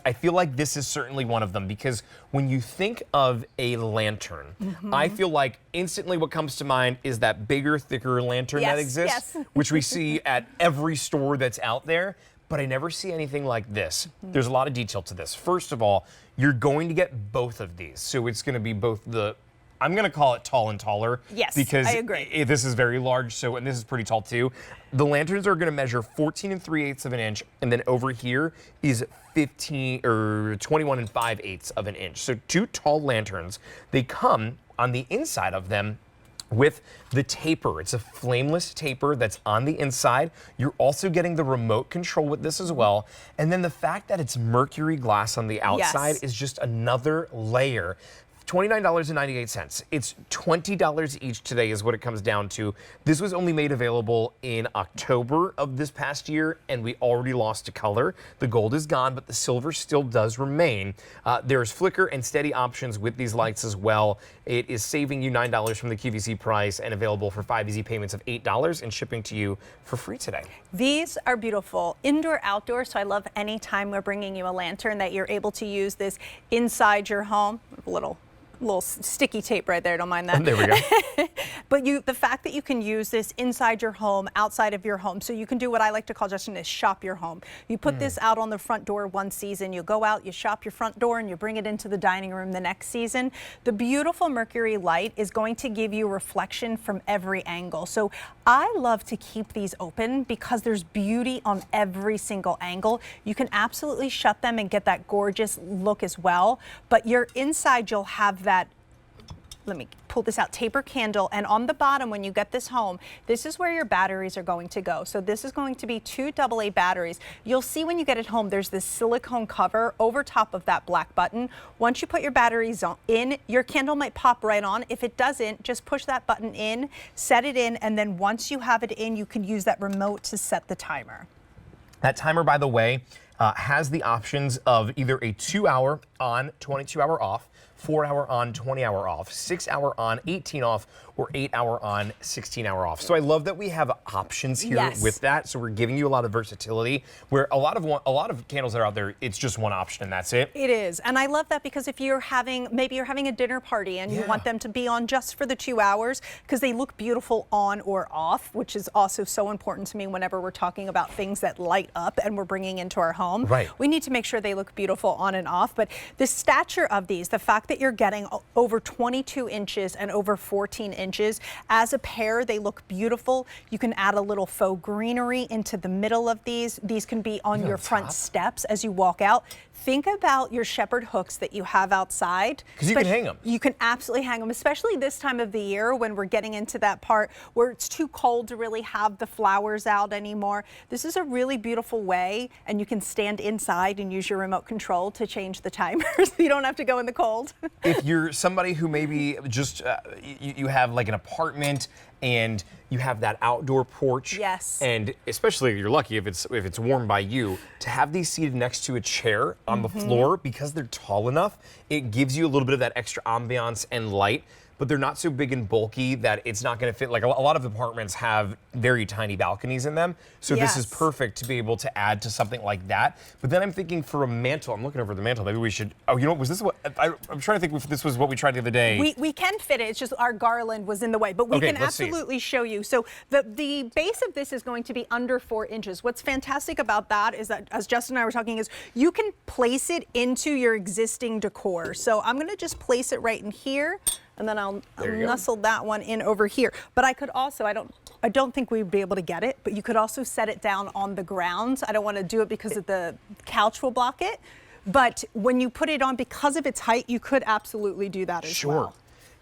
I feel like this is certainly one of them because when you think of a lantern, I feel like instantly what comes to mind is that bigger, thicker lantern that exists, which we see at every store that's out there, but I never see anything like this. There's a lot of detail to this. First of all, you're going to get both of these. So it's going to be both the, I'm going to call it tall and taller. Yes, because I agree. This is very large, and this is pretty tall too. The lanterns are going to measure 14 3/8 of an inch, and then over here is 21 5/8 of an inch. So two tall lanterns. They come on the inside of them with the taper. It's a flameless taper that's on the inside. You're also getting the remote control with this as well. And then the fact that it's Mercury glass on the outside is just another layer. $29.98. It's $20 each today is what it comes down to. This was only made available in October of this past year, and we already lost a color. The gold is gone, but the silver still does remain. There's flicker and steady options with these lights as well. It is saving you $9 from the QVC price and available for 5 easy payments of $8 and shipping to you for free today. These are beautiful. Indoor, outdoor, so I love any time we're bringing you a lantern that you're able to use this inside your home. A little sticky tape right there, don't mind that. There we go. But the fact that you can use this inside your home, outside of your home, so you can do what I like to call, Justin, is shop your home. You put this out on the front door one season, you go out, you shop your front door, and you bring it into the dining room the next season. The beautiful Mercury light is going to give you reflection from every angle. So I love to keep these open because there's beauty on every single angle. You can absolutely shut them and get that gorgeous look as well, but you're inside, you'll have that, let me pull this out, taper candle, and on the bottom when you get this home, this is where your batteries are going to go. So this is going to be 2 AA batteries. You'll see when you get it home, there's this silicone cover over top of that black button. Once you put your batteries in, your candle might pop right on. If it doesn't, just push that button in, set it in, and then once you have it in, you can use that remote to set the timer. That timer, by the way, has the options of either a 2-hour on, 22-hour off, 4-hour on, 20-hour off, 6-hour on, 18 off, or 8-hour on, 16-hour off. So I love that we have options here with that. So we're giving you a lot of versatility. Where a lot of candles that are out there, it's just one option and that's it. It is, and I love that because if you're maybe you're having a dinner party and you want them to be on just for the 2 hours because they look beautiful on or off, which is also so important to me whenever we're talking about things that light up and we're bringing into our home. Right. We need to make sure they look beautiful on and off. But the stature of these, the fact that you're getting over 22 inches and over 14 inches as a pair, they look beautiful. You can add a little faux greenery into the middle of these. These can be on your front steps as you walk out. Think about your shepherd hooks that you have outside. Because you can hang them. You can absolutely hang them, especially this time of the year when we're getting into that part where it's too cold to really have the flowers out anymore. This is a really beautiful way, and you can stand inside and use your remote control to change the timer so you don't have to go in the cold. If you're somebody who maybe just, you have like an apartment and you have that outdoor porch. Yes. And especially if you're lucky if it's warm by you, to have these seated next to a chair on the floor, because they're tall enough, it gives you a little bit of that extra ambiance and light. But they're not so big and bulky that it's not going to fit. Like a lot of apartments have very tiny balconies in them. So this is perfect to be able to add to something like that. But then I'm thinking for a mantle, I'm looking over the mantle, maybe we should, oh, you know what, was this what, I'm trying to think if this was what we tried the other day. We can fit it, it's just our garland was in the way, but we can absolutely show you. So the base of this is going to be under 4 inches. What's fantastic about that is that, as Justin and I were talking, is you can place it into your existing decor. So I'm going to just place it right in here. And then I'll nestle that one in over here. But I could also, I don't think we'd be able to get it, but you could also set it down on the ground. I don't want to do it because of the couch will block it. But when you put it on, because of its height, you could absolutely do that as well.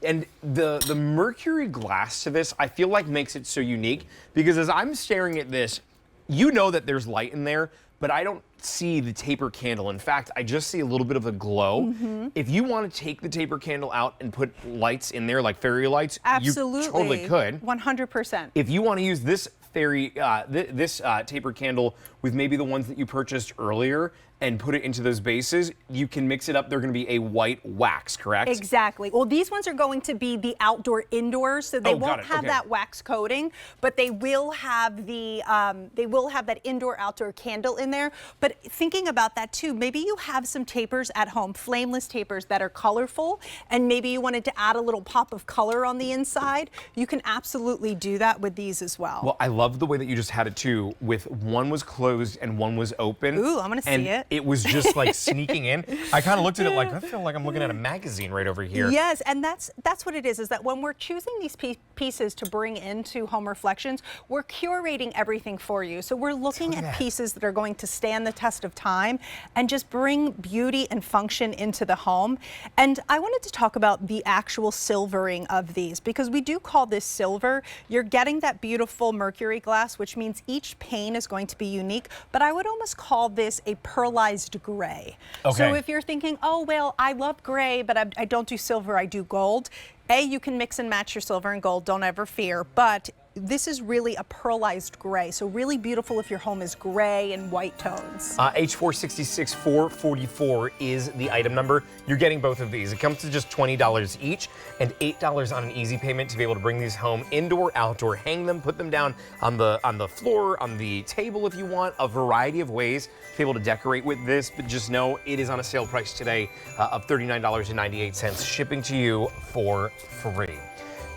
And the Mercury glass to this, I feel like makes it so unique because as I'm staring at this, you know that there's light in there, but I don't see the taper candle. In fact, I just see a little bit of a glow. If you want to take the taper candle out and put lights in there, like fairy lights, you totally could. 100%. If you want to use this taper candle with maybe the ones that you purchased earlier and put it into those bases, you can mix it up. They're going to be a white wax, correct? Exactly. Well, these ones are going to be the outdoor indoors, so they Oh, got won't it. have Okay. that wax coating, but they will have the that indoor-outdoor candle in there. But thinking about that too, maybe you have some tapers at home, flameless tapers that are colorful, and maybe you wanted to add a little pop of color on the inside. You can absolutely do that with these as well. Well, I love the way that you just had it too, with one was closed and one was open. Ooh, I'm gonna see and it. It was just like sneaking in. I kind of looked at it like, I feel like I'm looking at a magazine right over here. Yes, and that's what it is that when we're choosing these pieces to bring into Home Reflections, we're curating everything for you. So we're looking Look at at that. pieces that are going to stand the test of time and just bring beauty and function into the home. And I wanted to talk about the actual silvering of these, because we do call this silver. You're getting that beautiful Mercury glass, which means each pane is going to be unique, but I would almost call this a pearlized gray. Okay. So if you're thinking, oh, well, I love gray, but I don't do silver, I do gold. You can mix and match your silver and gold, don't ever fear, but this is really a pearlized gray, so really beautiful if your home is gray and white tones. H466444 is the item number. You're getting both of these. It comes to just $20 each and $8 on an easy payment to be able to bring these home indoor, outdoor, hang them, put them down on the floor, on the table if you want, a variety of ways to be able to decorate with this, but just know it is on a sale price today of $39.98, shipping to you for free.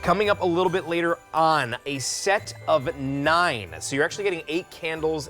Coming up a little bit later on, a set of 9. So you're actually getting 8 candles